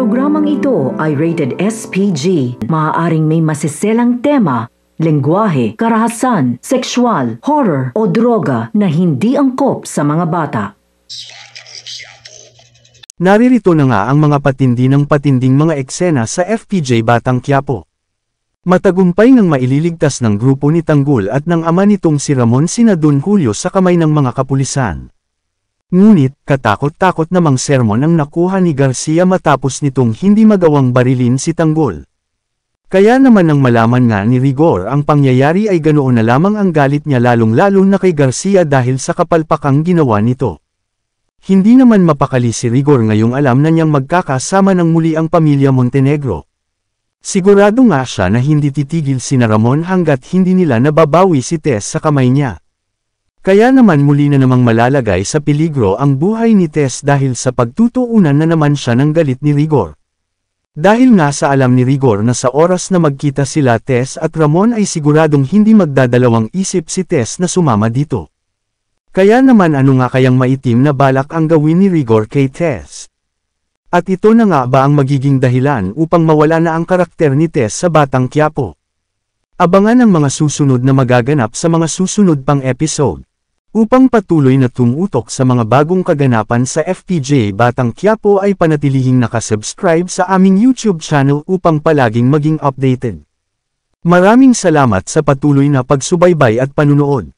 Programang ito ay rated SPG. Maaaring may masiselang tema, lengguwahe, karahasan, sexual, horror o droga na hindi angkop sa mga bata. Naririto na nga ang mga patindi ng patinding mga eksena sa FPJ Batang Quiapo. Matagumpay nang maililigtas ng grupo ni Tanggol at ng ama nitong si Ramon sina Don Julio sa kamay ng mga kapulisan. Ngunit, katakot-takot namang sermon ang nakuha ni Garcia matapos nitong hindi magawang barilin si Tanggol. Kaya naman nang malaman nga ni Rigor ang pangyayari ay ganoon na lamang ang galit niya lalong-lalo na kay Garcia dahil sa kapalpakang ginawa nito. Hindi naman mapakali si Rigor ngayong alam na niyang magkakasama ng muli ang pamilya Montenegro. Sigurado nga siya na hindi titigil sina Ramon hanggat hindi nila nababawi si Tess sa kamay niya. Kaya naman muli na namang malalagay sa peligro ang buhay ni Tess dahil sa pagtutuunan na naman siya ng galit ni Rigor. Dahil nga sa alam ni Rigor na sa oras na magkita sila Tess at Ramon ay siguradong hindi magdadalawang isip si Tess na sumama dito. Kaya naman ano nga kayang maitim na balak ang gawin ni Rigor kay Tess? At ito na nga ba ang magiging dahilan upang mawala na ang karakter ni Tess sa Batang Quiapo? Abangan ang mga susunod na magaganap sa mga susunod pang episode. Upang patuloy na tumutok sa mga bagong kaganapan sa FPJ Batang Quiapo ay panatilihing nakasubscribe sa aming YouTube channel upang palaging maging updated. Maraming salamat sa patuloy na pagsubaybay at panunood.